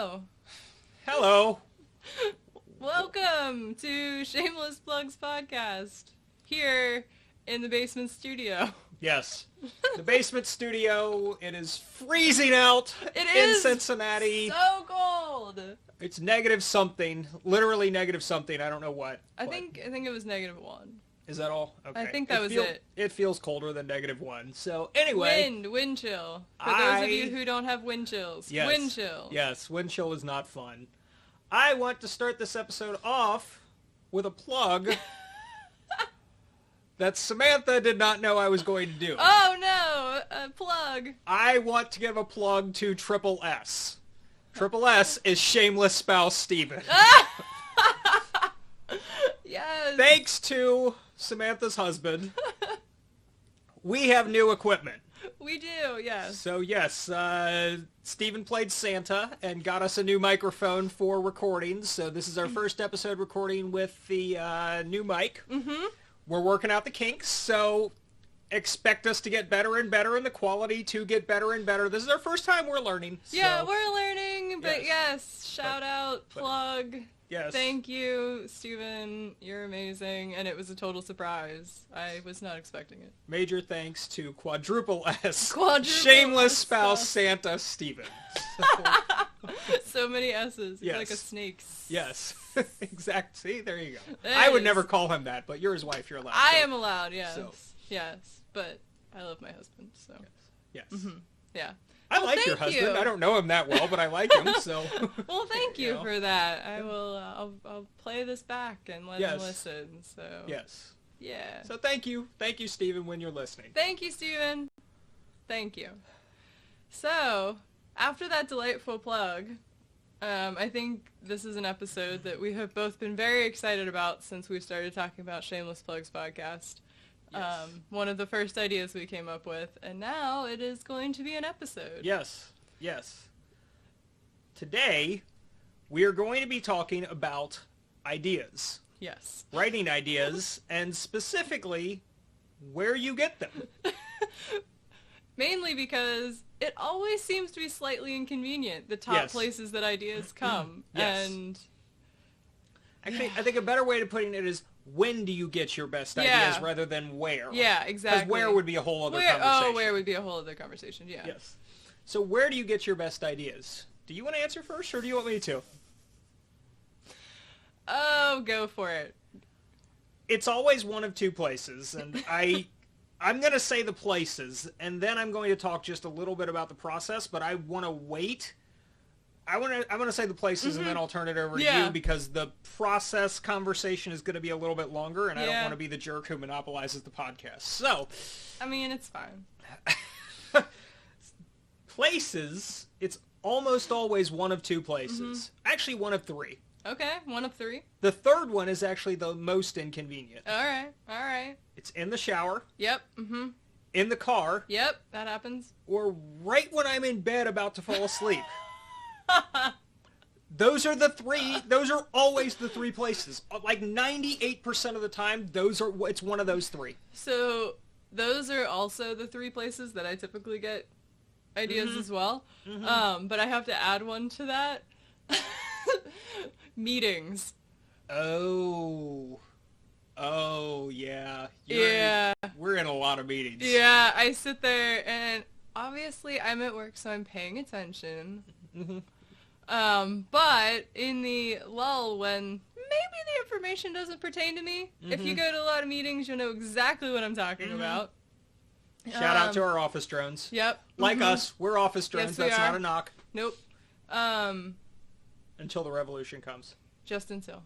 Hello. Hello. Welcome to Shameless Plugs Podcast. Here in the basement studio. Yes. The basement studio. It is freezing out in Cincinnati. So cold. It's negative something. Literally negative something. I don't know what. I think it was -1. Is that all? Okay. I think that was it. It feels colder than -1. So anyway. Wind chill. For those of you who don't have wind chills. Yes, wind chill. Yes, wind chill is not fun. I want to start this episode off with a plug that Samantha did not know I was going to do. Oh no, a plug. I want to give a plug to Triple S. Triple S is Shameless Spouse Steven. Yes. Thanks to Samantha's husband, we have new equipment. We do, yes. So yes, Steven played Santa and got us a new microphone for recordings. So this is our first episode recording with the new mic. Mm-hmm. We're working out the kinks, so expect us to get better and better and the quality to get better and better. This is our first time we're learning. Yeah, so. we're learning, but yes, shout out, plug. Yes. Thank you, Steven. You're amazing, and it was a total surprise. I was not expecting it. Major thanks to Quadruple S. Quadruple Shameless S Spouse stuff. Santa Steven. So many S's. Yes. Like a snake's. Yes. Exactly. See, there you go. There I it would is. never call him that, but you're his wife. You're allowed to. I am allowed, yes. So. Yes, but I love my husband, so. Yes. Mm-hmm. Yeah. I Well, like your thank husband. you. I don't know him that well, but I like him, so. Well, thank you know. for that. I will, I'll play this back and let him listen, so. Yes. Yeah. So thank you. Thank you, Steven, when you're listening. Thank you, Steven. Thank you. So, after that delightful plug, I think this is an episode that we have both been very excited about since we started talking about Shameless Plugs podcast. Yes. One of the first ideas we came up with, and now it is going to be an episode. Yes. Yes. Today, we are going to be talking about ideas. Yes. Writing ideas, and specifically, where you get them. Mainly because it always seems to be slightly inconvenient, the top Yes. places that ideas come. Yes. And Actually, I think a better way to putting it is, when do you get your best Yeah. ideas rather than where? yeah, exactly. Because where would be a whole other conversation. where would be a whole other conversation, yeah. Yes. So where do you get your best ideas? Do you want to answer first, or do you want me to? Oh, go for it. It's always one of two places, and I'm going to say the places, and then I'm going to talk just a little bit about the process, but I want to wait. I'm going to say the places, and then I'll turn it over to Yeah. you, because the process conversation is going to be a little bit longer, and I don't Yeah. want to be the jerk who monopolizes the podcast. So, I mean, it's fine. places, it's almost always one of two places. Actually, one of three. Okay, 1 of 3. The third one is actually the most inconvenient. Alright. It's in the shower, Yep, in the car, Yep, that happens. or right when I'm in bed about to fall asleep. Those are always the three places. Like 98% of the time, it's one of those three. So, those are also the 3 places that I typically get ideas as well. But I have to add one to that. Meetings. Oh, yeah. We're in a lot of meetings. Yeah, I sit there and obviously I'm at work, so I'm paying attention. But in the lull when maybe the information doesn't pertain to me, if you go to a lot of meetings, you'll know exactly what I'm talking about. Shout out to our office drones. Yep. Like us, we're office drones. Yes, we That's are. not a knock. Nope. Until the revolution comes. Just until.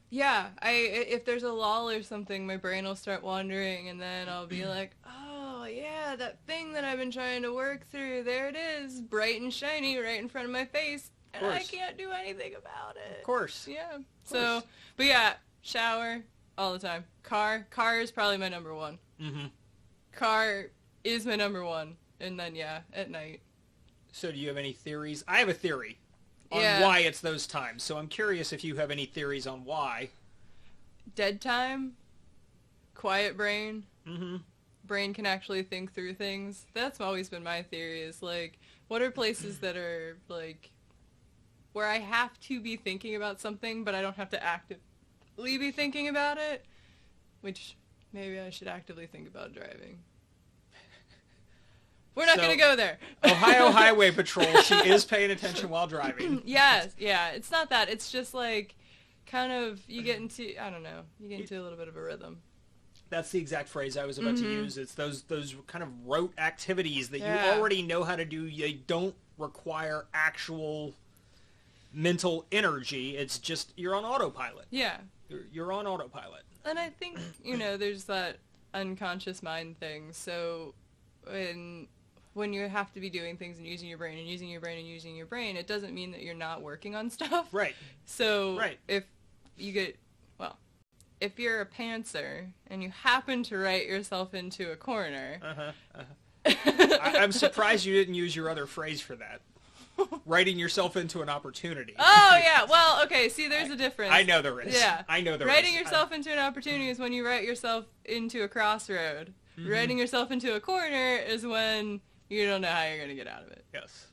Yeah, if there's a lull or something, my brain will start wandering, and then I'll be like, oh, yeah, that thing that I've been trying to work through, there it is, bright and shiny right in front of my face, and I can't do anything about it. Of course. Yeah. So, but yeah, shower, all the time. Car is probably my number 1. Car is my number 1, and then, yeah, at night. So do you have any theories? I have a theory on Yeah. why it's those times. So I'm curious if you have any theories on why. Dead time, quiet brain, brain can actually think through things. That's always been my theory, is like, what are places that are like where I have to be thinking about something, but I don't have to actively be thinking about it, which maybe I should actively think about driving. We're not going to go there. Ohio Highway Patrol, she is paying attention while driving. Yes, yeah. It's not that. It's just like kind of you get into, I don't know, you get into a little bit of a rhythm. That's the exact phrase I was about to use. It's those kind of rote activities that you already know how to do. They don't require actual mental energy. It's just you're on autopilot. Yeah. You're on autopilot. And I think, there's that unconscious mind thing. So when you have to be doing things and using your brain and using your brain and using your brain, it doesn't mean that you're not working on stuff. Right. So if you get, if you're a pantser and you happen to write yourself into a corner. I'm surprised you didn't use your other phrase for that. Writing yourself into an opportunity. Oh, yeah. Well, okay. See, there's a difference. I know there is. Yeah. I know there Writing is. yourself into an opportunity is when you write yourself into a crossroad. Writing yourself into a corner is when you don't know how you're going to get out of it. Yes.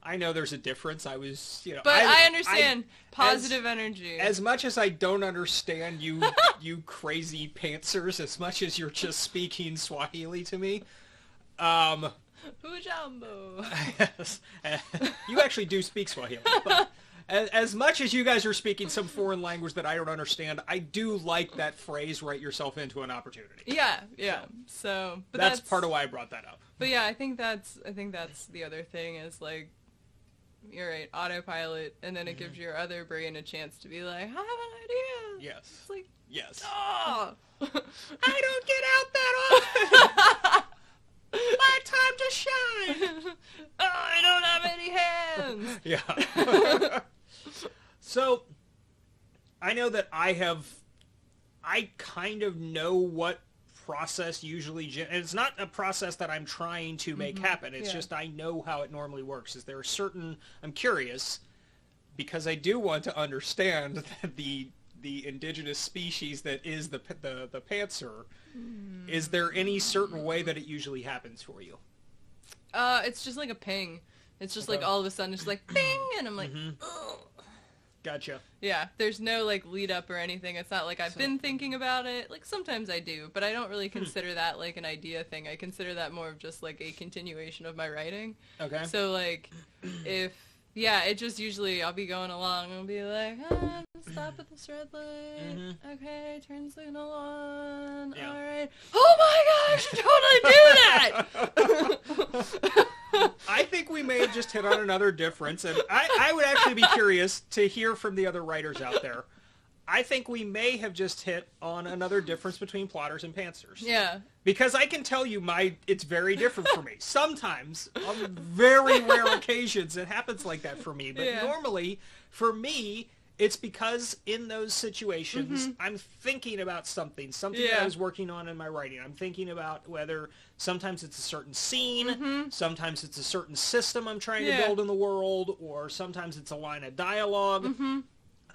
I know there's a difference. I was, But I understand positive energy. As much as I don't understand you crazy pantsers, as much as you're just speaking Swahili to me, Hujambo. Yes. You actually do speak Swahili. But as much as you guys are speaking some foreign language that I don't understand, I do like that phrase, write yourself into an opportunity. Yeah. So but that's part of why I brought that up. But yeah, I think that's the other thing is like, you're right, autopilot, and then it gives your other brain a chance to be like, I have an idea. Yes. It's like, yes. Oh! I don't get out that often. My time to shine. Oh, I don't have any hands. Yeah. So, I know that I kind of know what process usually, and it's not a process that I'm trying to make happen. It's just I know how it normally works. Is there a certain, I'm curious, because I do want to understand that the indigenous species that is the pantser, is there any certain way that it usually happens for you? It's just like a ping. It's just like all of a sudden it's like ping, and I'm like, ugh. Gotcha. Yeah, there's no like lead up or anything. It's not like I've been thinking about it. Like sometimes I do, but I don't really consider that like an idea thing. I consider that more of just like a continuation of my writing. Okay. So like it just usually I'll be going along and I'll be like, stop at this red light. Okay, turn signal on. Yeah. All right. Oh my gosh, totally do that! I think we may have just hit on another difference, and I would actually be curious to hear from the other writers out there. I think we may have just hit on another difference between plotters and pantsers. Yeah. Because I can tell you it's very different for me. Sometimes, on very rare occasions, it happens like that for me. But normally, for me, it's because in those situations, I'm thinking about something that I was working on in my writing. I'm thinking about whether sometimes it's a certain scene, sometimes it's a certain system I'm trying to build in the world, or sometimes it's a line of dialogue.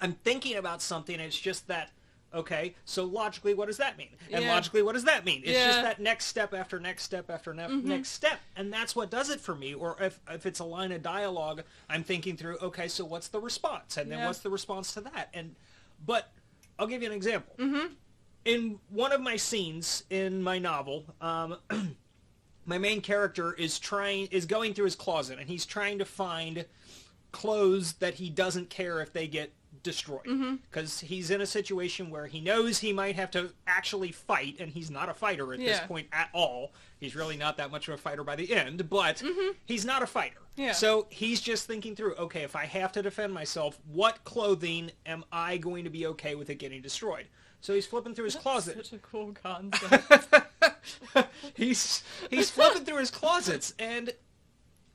I'm thinking about something, and it's just that, okay, so logically, what does that mean? And logically, what does that mean? It's just that next step after next step after next step, and that's what does it for me. Or if it's a line of dialogue, I'm thinking through, okay, so what's the response? And then what's the response to that? But I'll give you an example. In one of my scenes in my novel, my main character is going through his closet, and he's trying to find clothes that he doesn't care if they get destroyed, because he's in a situation where he knows he might have to actually fight, and he's not a fighter at this point at all. He's really not that much of a fighter by the end, but he's not a fighter. So he's just thinking through, okay, if I have to defend myself, what clothing am I going to be okay with it getting destroyed? So he's flipping through his closet. Such a cool concept. He's flipping through his closets, and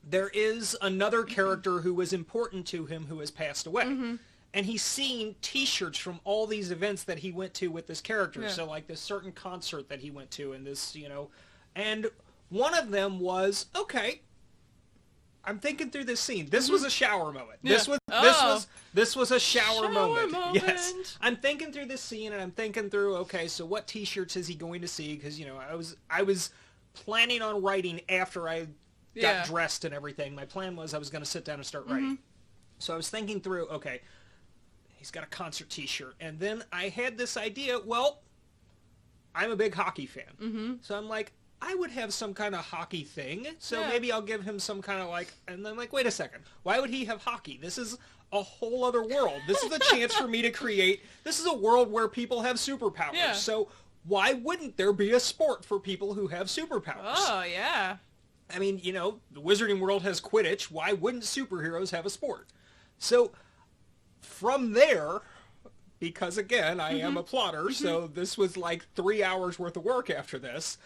there is another character who was important to him who has passed away. And he's seeing T-shirts from all these events that he went to with this character. So like this certain concert that he went to, and this, and one of them was, okay, I'm thinking through this scene. This was a shower moment. This was a shower moment. Yes. I'm thinking through this scene, and I'm thinking through, okay, so what T-shirts is he going to see? Because I was planning on writing after I got dressed and everything. My plan was I was going to sit down and start writing. So I was thinking through, okay, he's got a concert t-shirt. And then I had this idea, well, I'm a big hockey fan. Mm-hmm. So I'm like, I would have some kind of hockey thing. So Yeah. maybe I'll give him some kind of like, and then like, wait a second. Why would he have hockey? This is a whole other world. This is a chance for me to create, this is a world where people have superpowers. Yeah. So why wouldn't there be a sport for people who have superpowers? Oh, yeah. I mean, you know, the wizarding world has Quidditch. Why wouldn't superheroes have a sport? So from there, because again, I am a plotter, so this was like 3 hours worth of work after this.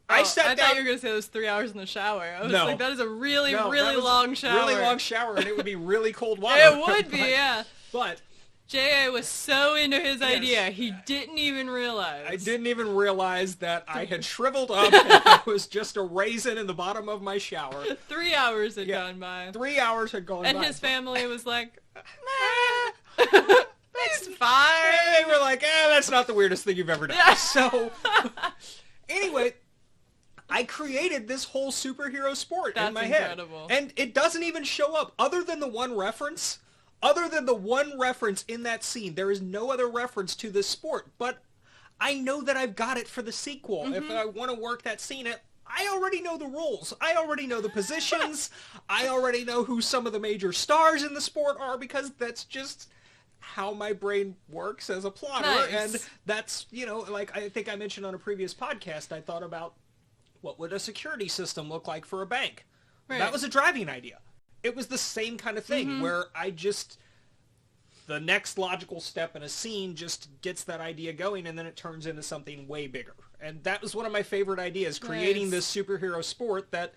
I thought you were going to say it was 3 hours in the shower. I was like, that is a really long shower. Really long shower, and it would be really cold water. It would be, yeah. But J.A. was so into his idea, he didn't even realize. I didn't even realize that I had shriveled up and I was just a raisin in the bottom of my shower. 3 hours had gone by. 3 hours had gone by. And his family was like, nah, it's fine. They were like, that's not the weirdest thing you've ever done. Yeah. So, anyway, I created this whole superhero sport in my incredible. head. And it doesn't even show up. Other than the one reference in that scene, there is no other reference to this sport. But I know that I've got it for the sequel. Mm-hmm. If I want to work that scene, I already know the rules. I already know the positions. I already know who some of the major stars in the sport are, because that's just how my brain works as a plotter. Nice. And that's, you know, like I think I mentioned on a previous podcast, I thought about what would a security system look like for a bank. Right. That was a driving idea. It was the same kind of thing where the next logical step in a scene just gets that idea going, and then it turns into something way bigger. And that was one of my favorite ideas, creating this superhero sport that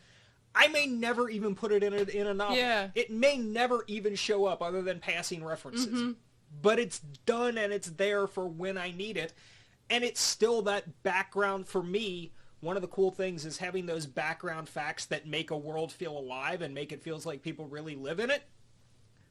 I may never even put it in a novel. Yeah. It may never even show up other than passing references. But it's done and it's there for when I need it. And it's still that background for me. One of the cool things is having those background facts that make a world feel alive and make it feels like people really live in it.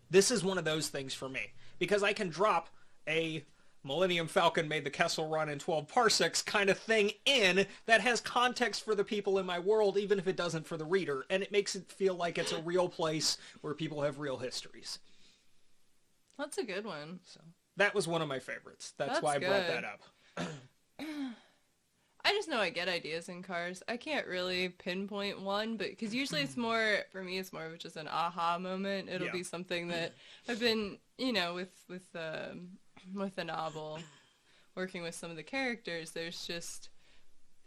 This is one of those things for me. Because I can drop a Millennium Falcon made the Kessel Run in 12 parsecs kind of thing in that has context for the people in my world, even if it doesn't for the reader. And it makes it feel like it's a real place where people have real histories. That's a good one. So that was one of my favorites. That's why I brought that up. I just know I get ideas in cars. I can't really pinpoint one, but because usually it's more, for me, it's more of just an aha moment. It'll be something that I've been, you know, with the novel, working with some of the characters, there's just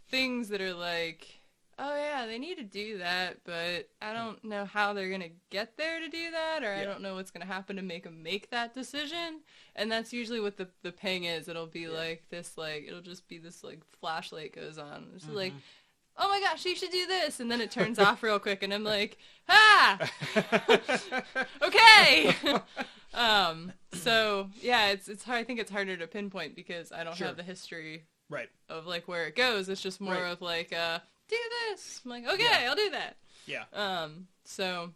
things that are like, oh yeah, they need to do that, but I don't know how they're going to get there to do that, or I don't know what's going to happen to make them make that decision. And that's usually what the ping is. It'll be like this, like, it'll just be this, like, flashlight goes on. It's like, oh my gosh, you should do this. And then it turns off real quick, and I'm like, okay. So yeah, it's hard. I think it's harder to pinpoint because I don't have the history of like where it goes. It's just more of like, do this. I'm like, okay, I'll do that. Yeah. So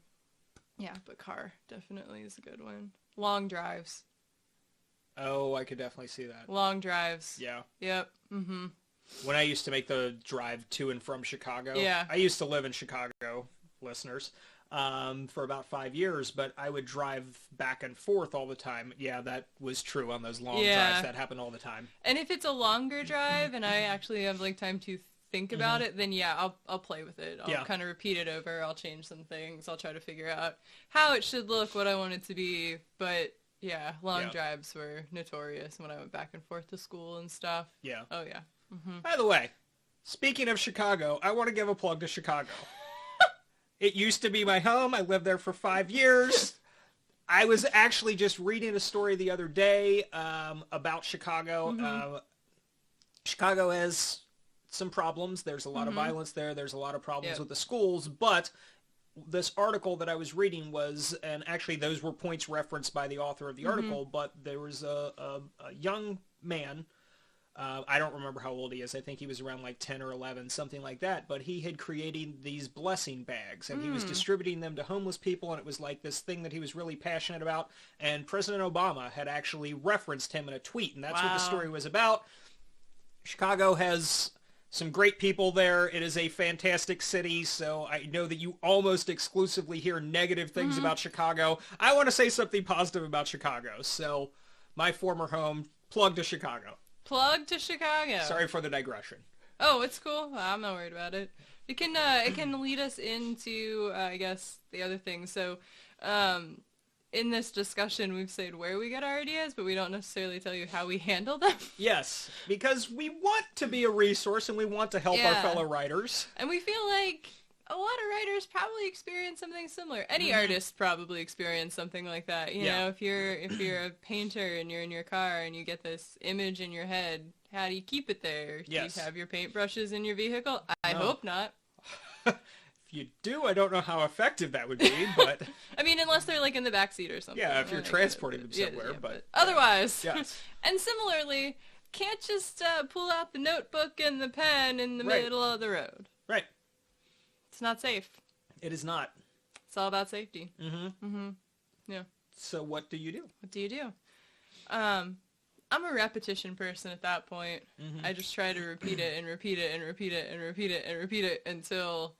yeah, but car definitely is a good one. Long drives. Oh, I could definitely see that. Long drives. Yeah. Yep. Mm-hmm. When I used to make the drive to and from Chicago. Yeah. I used to live in Chicago, listeners, for about 5 years, but I would drive back and forth all the time. Yeah, that was true on those long drives. That happened all the time. And if it's a longer drive and I actually have like time to think about it, then yeah, I'll play with it. I'll kind of repeat it over. I'll change some things. I'll try to figure out how it should look, what I want it to be. But yeah, long drives were notorious when I went back and forth to school and stuff. Yeah. Oh yeah. Mm-hmm. By the way, speaking of Chicago, I want to give a plug to Chicago. It used to be my home. I lived there for 5 years. I was actually just reading a story the other day about Chicago. Chicago has some problems. There's a lot of violence there. There's a lot of problems with the schools. But this article that I was reading was, and actually those were points referenced by the author of the article, but there was a young man. I don't remember how old he is. I think he was around like 10 or 11, something like that. But he had created these blessing bags, and he was distributing them to homeless people, and it was like this thing that he was really passionate about. And President Obama had actually referenced him in a tweet, and that's what the story was about. Chicago has some great people there. It is a fantastic city, so I know that you almost exclusively hear negative things about Chicago. I want to say something positive about Chicago. So, my former home, plug to Chicago. Plug to Chicago. Sorry for the digression. Oh, it's cool. I'm not worried about it. It can lead us into, I guess, the other thing. So, in this discussion, we've said where we get our ideas, but we don't necessarily tell you how we handle them. Yes, because we want to be a resource and we want to help our fellow writers. And we feel like a lot of writers probably experience something similar. Any artist probably experience something like that. You know, if you're a painter and you're in your car and you get this image in your head, how do you keep it there? Yes. Do you have your paintbrushes in your vehicle? I hope not. If you do, I don't know how effective that would be, but... I mean, unless they're like in the backseat or something. Yeah, if you're transporting them somewhere, but... Otherwise. Yes. And similarly, can't just pull out the notebook and the pen in the middle of the road. Right. It's not safe. It is not. It's all about safety. Yeah. So what do you do? What do you do? I'm a repetition person at that point. I just try to repeat it and repeat it and repeat it and repeat it and repeat it until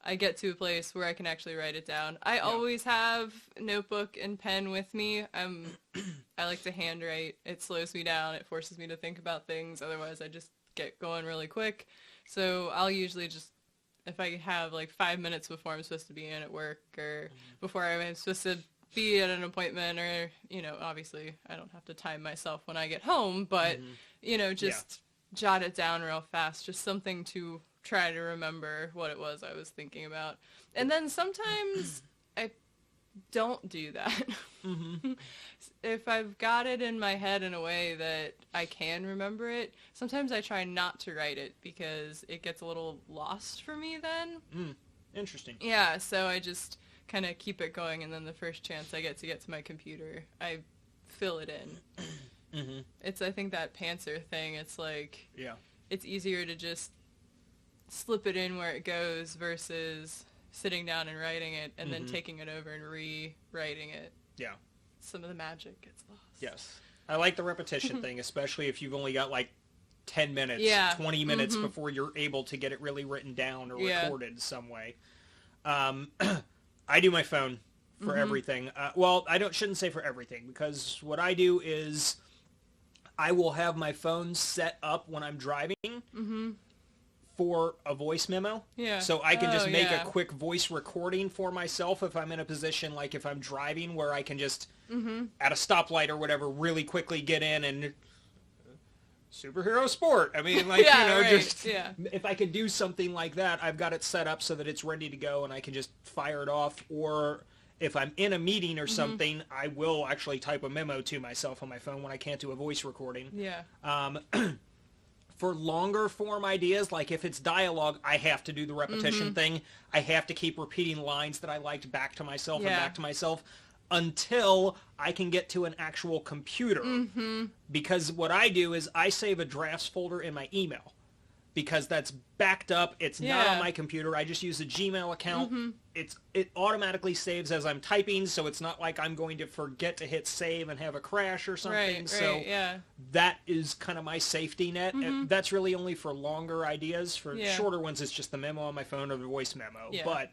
I get to a place where I can actually write it down. I always have notebook and pen with me. I like to handwrite. It slows me down. It forces me to think about things. Otherwise, I just get going really quick. So I'll usually just, if I have like 5 minutes before I'm supposed to be in at work or before I'm supposed to be at an appointment or, you know, obviously I don't have to time myself when I get home, but, you know, just jot it down real fast. Just something to try to remember what it was I was thinking about. And then sometimes I don't do that. If I've got it in my head in a way that I can remember it, sometimes I try not to write it because it gets a little lost for me then. Interesting. Yeah, so I just kind of keep it going, and then the first chance I get to my computer, I fill it in. It's, I think, that pantser thing. It's like, it's easier to just slip it in where it goes versus sitting down and writing it and then taking it over and rewriting it. Yeah. Some of the magic gets lost. Yes. I like the repetition thing, especially if you've only got like 10 minutes, 20 minutes before you're able to get it really written down or recorded some way. I do my phone for everything. Well, shouldn't say for everything, because what I do is I will have my phone set up when I'm driving for a voice memo. Yeah. So I can just make a quick voice recording for myself if I'm in a position, like if I'm driving, where I can just, at a stoplight or whatever, really quickly get in and superhero sport. I mean, like, if I could do something like that, I've got it set up so that it's ready to go and I can just fire it off. Or if I'm in a meeting or something, I will actually type a memo to myself on my phone when I can't do a voice recording. Yeah. For longer form ideas, like if it's dialogue, I have to do the repetition thing. I have to keep repeating lines that I liked back to myself and back to myself until I can get to an actual computer. Because what I do is I save a drafts folder in my email, because that's backed up. It's not on my computer. I just use a Gmail account. It automatically saves as I'm typing, so it's not like I'm going to forget to hit save and have a crash or something. That is kind of my safety net. And that's really only for longer ideas. For shorter ones, it's just the memo on my phone or the voice memo. But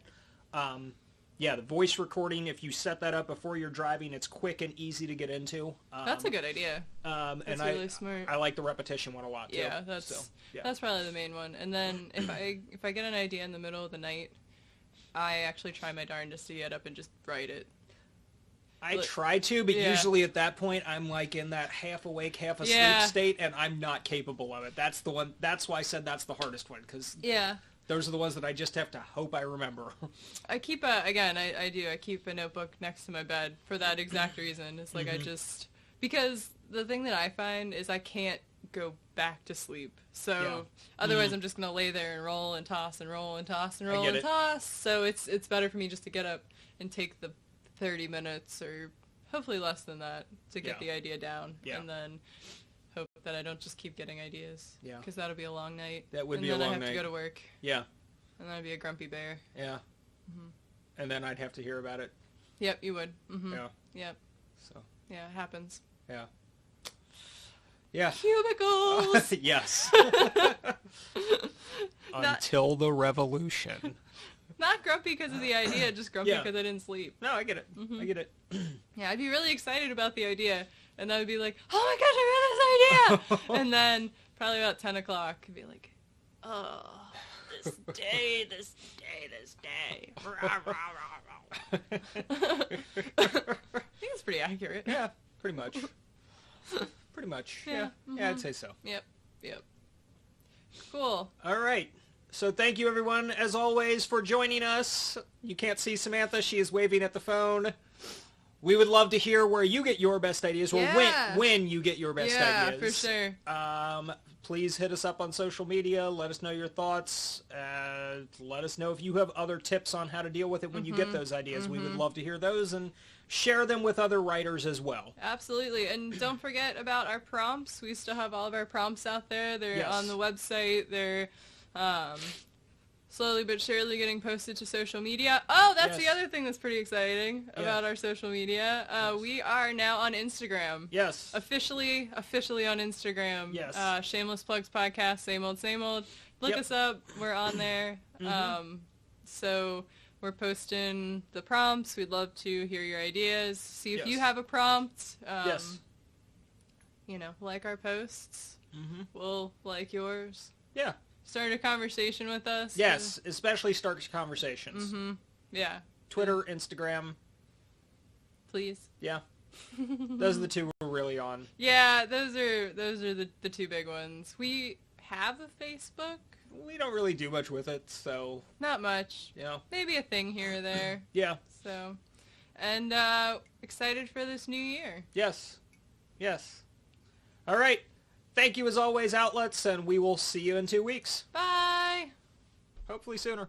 the voice recording, if you set that up before you're driving, it's quick and easy to get into. That's a good idea. That's and really smart. I like the repetition one a lot, too. Yeah, that's probably the main one. And then if I get an idea in the middle of the night, I actually try my darndest to get up and just write it. I try to, but usually at that point, I'm like in that half awake, half asleep state, and I'm not capable of it. That's the one. That's why I said that's the hardest one, because those are the ones that I just have to hope I remember. I keep I keep a notebook next to my bed for that exact reason. It's like because the thing that I find is I can't go back to sleep. So otherwise I'm just going to lay there and roll and toss and roll and toss and roll and toss. So it's better for me just to get up and take the 30 minutes or hopefully less than that to get the idea down. And then hope that I don't just keep getting ideas. Yeah. Because that'll be a long night. That would be a long night. And then I have to go to work. Yeah. And then I'd be a grumpy bear. Yeah. And then I'd have to hear about it. Yep, you would. Yeah. Yep. So. Yeah, it happens. Yeah. Yeah. Cubicles. Yes. Until the revolution. Not grumpy because of the idea, just grumpy Yeah. because I didn't sleep. No, I get it. I get it. Yeah, I'd be really excited about the idea, and I would be like, oh my gosh, I got this idea! And then probably about 10 o'clock, I'd be like, oh, this day. Rah, rah, rah, rah. I think it's pretty accurate. Yeah, pretty much. Pretty much. Yeah. Yeah, I'd say so. Yep. Cool. All right. So thank you, everyone, as always, for joining us. You can't see Samantha. She is waving at the phone. We would love to hear where you get your best ideas, or when you get your best ideas. Yeah, for sure. Please hit us up on social media. Let us know your thoughts. Let us know if you have other tips on how to deal with it when you get those ideas. We would love to hear those and share them with other writers as well. Absolutely. And don't forget about our prompts. We still have all of our prompts out there. They're on the website. They're slowly but surely getting posted to social media. Oh, that's the other thing that's pretty exciting about our social media. We are now on Instagram. Yes. Officially on Instagram. Yes. Shameless Plugs Podcast, same old. Look us up. We're on there. So we're posting the prompts. We'd love to hear your ideas. See if you have a prompt. You know, like our posts. We'll like yours. Yeah. Start a conversation with us. Yes, especially start conversations. Yeah. Twitter, Instagram. Please. Yeah. Those are the two we're really on. Yeah, those are the two big ones. We have a Facebook. We don't really do much with it, so... Not much. You know. Maybe a thing here or there. Yeah. So, and excited for this new year. Yes. All right. Thank you as always, outlets, and we will see you in 2 weeks. Bye! Hopefully sooner.